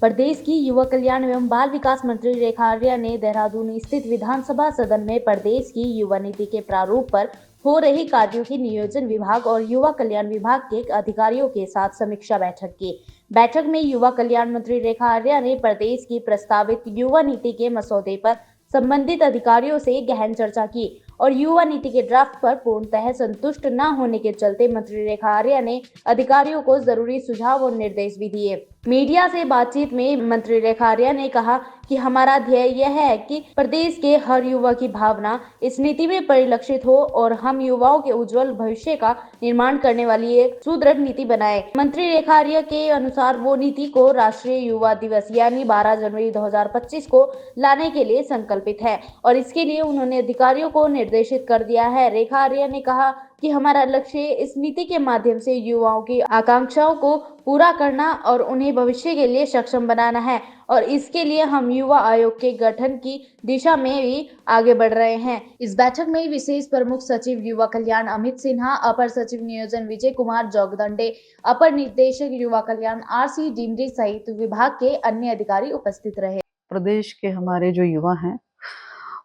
प्रदेश की युवा कल्याण एवं बाल विकास मंत्री रेखा आर्या ने देहरादून स्थित विधानसभा सदन में प्रदेश की युवा नीति के प्रारूप पर हो रही कार्यों की नियोजन विभाग और युवा कल्याण विभाग के अधिकारियों के साथ समीक्षा बैठक की। बैठक में युवा कल्याण मंत्री रेखा आर्या ने प्रदेश की प्रस्तावित युवा नीति के मसौदे पर संबंधित अधिकारियों से गहन चर्चा की और युवा नीति के ड्राफ्ट पर पूर्णतः संतुष्ट न होने के चलते मंत्री रेखा आर्या ने अधिकारियों को जरूरी सुझाव और निर्देश भी दिए। मीडिया से बातचीत में मंत्री रेखा आर्या ने कहा कि हमारा ध्येय यह है कि प्रदेश के हर युवा की भावना इस नीति में परिलक्षित हो और हम युवाओं के उज्जवल भविष्य का निर्माण करने वाली एक सुदृढ़ नीति बनाए। मंत्री रेखा आर्या के अनुसार वो नीति को राष्ट्रीय युवा दिवस यानी 12 जनवरी 2025 को लाने के लिए संकल्पित है और इसके लिए उन्होंने अधिकारियों को निर्देशित कर दिया है। रेखा आर्या ने कहा कि हमारा लक्ष्य इस नीति के माध्यम से युवाओं की आकांक्षाओं को पूरा करना और उन्हें भविष्य के लिए सक्षम बनाना है और इसके लिए हम युवा आयोग के गठन की दिशा में भी आगे बढ़ रहे हैं। इस बैठक में विशेष प्रमुख सचिव युवा कल्याण अमित सिन्हा, अपर सचिव नियोजन विजय कुमार जोगदंडे, अपर निदेशक युवा कल्याण आरसी डिमरी सहित विभाग के अन्य अधिकारी उपस्थित रहे। प्रदेश के हमारे जो युवा हैं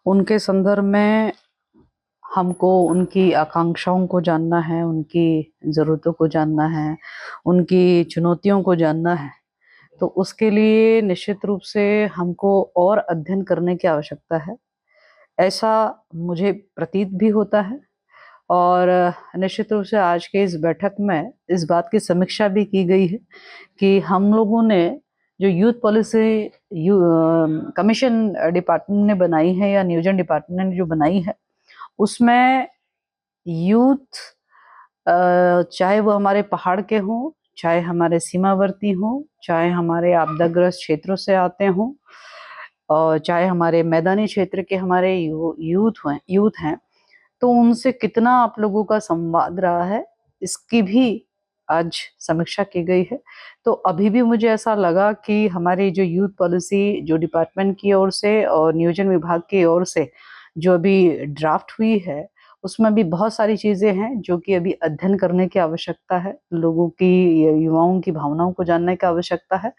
उनके संदर्भ में हमको उनकी आकांक्षाओं को जानना है, उनकी ज़रूरतों को जानना है, उनकी चुनौतियों को जानना है। तो उसके लिए निश्चित रूप से हमको और अध्ययन करने की आवश्यकता है, ऐसा मुझे प्रतीत भी होता है। और निश्चित रूप से आज के इस बैठक में इस बात की समीक्षा भी की गई है कि हम लोगों ने जो यूथ पॉलिसी कमीशन डिपार्टमेंट ने बनाई है या नियोजन डिपार्टमेंट ने जो बनाई है, उसमें यूथ चाहे वो हमारे पहाड़ के हों, चाहे हमारे सीमावर्ती हों, चाहे हमारे आपदाग्रस्त क्षेत्रों से आते हों, और चाहे हमारे मैदानी क्षेत्र के हमारे यूथ हैं, तो उनसे कितना आप लोगों का संवाद रहा है, इसकी भी आज समीक्षा की गई है। तो अभी भी मुझे ऐसा लगा कि हमारी जो यूथ पॉलिसी जो डिपार्टमेंट की ओर से और नियोजन विभाग की ओर से जो अभी ड्राफ्ट हुई है, उसमें भी बहुत सारी चीज़ें हैं जो कि अभी अध्ययन करने की आवश्यकता है, लोगों की, युवाओं की भावनाओं को जानने की आवश्यकता है,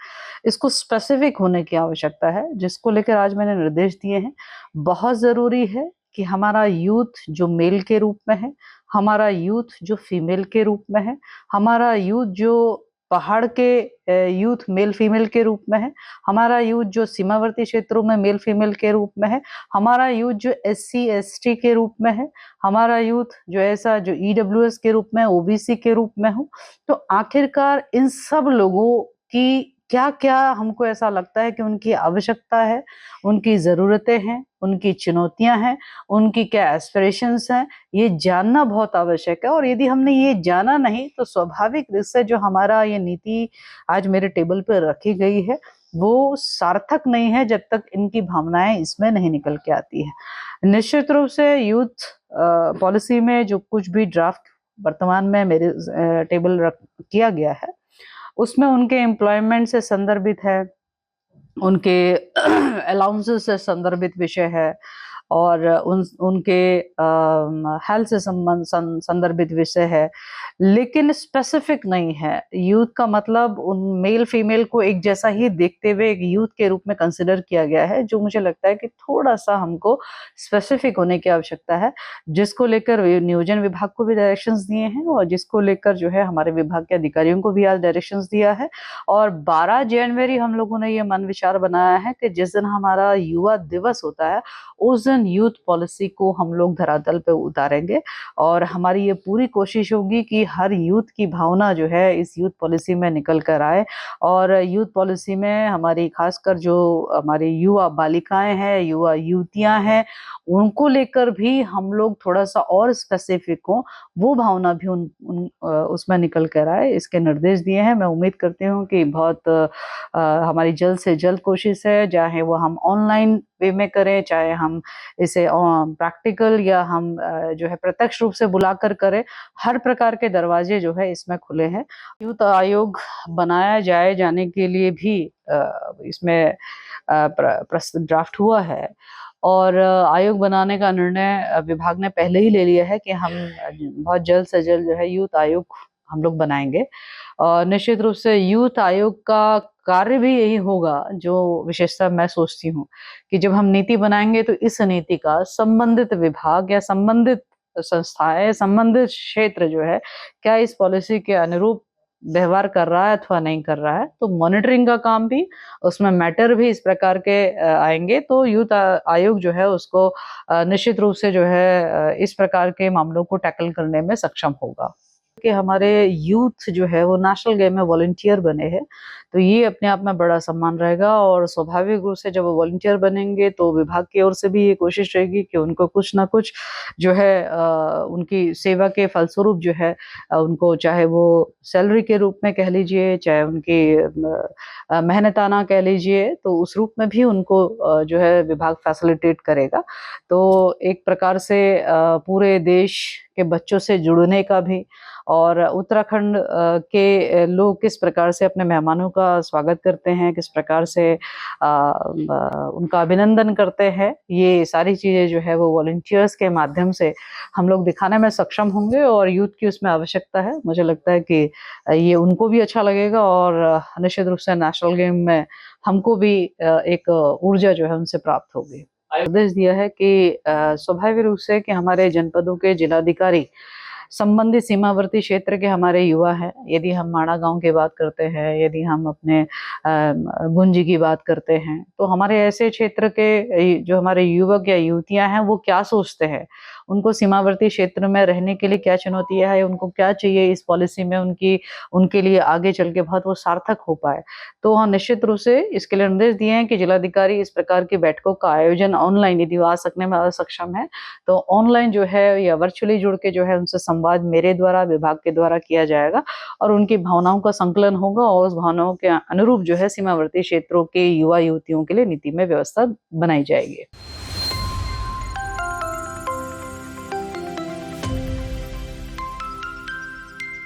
इसको स्पेसिफिक होने की आवश्यकता है, जिसको लेकर आज मैंने निर्देश दिए हैं। बहुत ज़रूरी है कि हमारा यूथ जो मेल के रूप में है, हमारा यूथ जो फीमेल के रूप में है, हमारा यूथ जो पहाड़ के यूथ मेल फीमेल के रूप में है, हमारा यूथ जो सीमावर्ती क्षेत्रों में मेल फीमेल के रूप में है, हमारा यूथ जो एससी एसटी के रूप में है, हमारा यूथ जो ऐसा जो ईडब्ल्यूएस के रूप में, ओबीसी के रूप में हो। तो आखिरकार इन सब लोगों की क्या क्या हमको ऐसा लगता है कि उनकी आवश्यकता है, उनकी ज़रूरतें हैं, उनकी चुनौतियां हैं, उनकी क्या एस्पिरेशंस हैं, ये जानना बहुत आवश्यक है। और यदि हमने ये जाना नहीं तो स्वाभाविक रूप से जो हमारा ये नीति आज मेरे टेबल पर रखी गई है वो सार्थक नहीं है जब तक इनकी भावनाएं इसमें नहीं निकल के आती है। निश्चित रूप से यूथ पॉलिसी में जो कुछ भी ड्राफ्ट वर्तमान में मेरे टेबल रख किया गया है, उसमें उनके एम्प्लॉयमेंट से संदर्भित है, उनके अलाउंसेस से संदर्भित विषय है और उनके हेल्थ से संदर्भित विषय है, लेकिन स्पेसिफिक नहीं है। यूथ का मतलब उन मेल फीमेल को एक जैसा ही देखते हुए एक यूथ के रूप में कंसिडर किया गया है, जो मुझे लगता है कि थोड़ा सा हमको स्पेसिफिक होने की आवश्यकता है, जिसको लेकर नियोजन विभाग को भी डायरेक्शंस दिए हैं और जिसको लेकर जो है हमारे विभाग के अधिकारियों को भी आज डायरेक्शंस दिया है। और 12 जनवरी हम लोगों ने ये मन विचार बनाया है कि जिस दिन हमारा युवा दिवस होता है, उस दिन यूथ पॉलिसी को हम लोग धरातल पे उतारेंगे और हमारी ये पूरी कोशिश होगी कि हर यूथ की भावना जो है इस यूथ पॉलिसी में निकल कर आए। और यूथ पॉलिसी में हमारी खासकर जो हमारी युवा बालिकाएं हैं, युवा युवतियां हैं, उनको लेकर भी हम लोग थोड़ा सा और स्पेसिफिक हों, वो भावना भी उसमें निकल कर आए, इसके निर्देश दिए हैं। मैं उम्मीद करती हूँ कि बहुत हमारी जल्द से जल्द कोशिश है, चाहे वो हम ऑनलाइन वे में करें, चाहे हम इसे प्रैक्टिकल या हम जो है प्रत्यक्ष रूप से बुलाकर करें, हर प्रकार के दरवाजे जो है इसमें खुले हैं। यूथ आयोग बनाया जाने के लिए भी इसमें ड्राफ्ट हुआ है और आयोग बनाने का निर्णय विभाग ने पहले ही ले लिया है कि हम बहुत जल्द से जल्द जो है यूथ आयोग हम लोग बनाएंगे निश्चित रूप से यूथ आयोग का कार्य भी यही होगा, जो विशेषता मैं सोचती हूँ कि जब हम नीति बनाएंगे तो इस नीति का संबंधित विभाग या संबंधित संस्थाएं, संबंधित क्षेत्र जो है, क्या इस पॉलिसी के अनुरूप व्यवहार कर रहा है अथवा नहीं कर रहा है। तो मॉनिटरिंग का काम भी, उसमें मैटर भी इस प्रकार के आएंगे, तो यूथ आयोग जो है उसको निश्चित रूप से जो है इस प्रकार के मामलों को टैकल करने में सक्षम होगा। कि हमारे यूथ जो है वो नेशनल गेम में वॉलंटियर बने हैं, तो ये अपने आप में बड़ा सम्मान रहेगा। और स्वाभाविक रूप से जब वो वॉलंटियर बनेंगे तो विभाग की ओर से भी ये कोशिश रहेगी कि उनको कुछ ना कुछ जो है उनकी सेवा के फलस्वरूप जो है उनको, चाहे वो सैलरी के रूप में कह लीजिए, चाहे उनकी मेहनताना कह लीजिए, तो उस रूप में भी उनको जो है विभाग फैसिलिटेट करेगा। तो एक प्रकार से पूरे देश के बच्चों से जुड़ने का भी, और उत्तराखंड के लोग किस प्रकार से अपने मेहमानों का स्वागत करते हैं, किस प्रकार से उनका अभिनंदन करते हैं, ये सारी चीज़ें जो है वो वॉलंटियर्स के माध्यम से हम लोग दिखाने में सक्षम होंगे। और यूथ की उसमें आवश्यकता है, मुझे लगता है कि ये उनको भी अच्छा लगेगा और निश्चित रूप से नेशनल गेम में हमको भी एक ऊर्जा जो है उनसे प्राप्त होगी। आदेश दिया है कि स्वाभाविक रूप से कि हमारे जनपदों के जिलाधिकारी संबंधित सीमावर्ती क्षेत्र के हमारे युवा हैं। यदि हम माणा गांव की बात करते हैं, यदि हम अपने गुंजी की बात करते हैं, तो हमारे ऐसे क्षेत्र के जो हमारे युवक या युवतियां हैं वो क्या सोचते हैं, उनको सीमावर्ती क्षेत्र में रहने के लिए क्या चुनौतियां है, उनको क्या चाहिए इस पॉलिसी में, उनके लिए आगे चल के बहुत वो सार्थक हो पाए। तो हाँ, निश्चित रूप से इसके लिए निर्देश दिए हैं कि जिलाधिकारी इस प्रकार की बैठकों का आयोजन ऑनलाइन, यदि वो आ सकने में असक्षम है तो ऑनलाइन जो है या वर्चुअली जुड़ के जो है उनसे संवाद मेरे द्वारा, विभाग के द्वारा किया जाएगा और उनकी भावनाओं का संकलन होगा और उस भावनाओं के अनुरूप जो है सीमावर्ती क्षेत्रों के युवा युवतियों के लिए नीति में व्यवस्था बनाई जाएगी।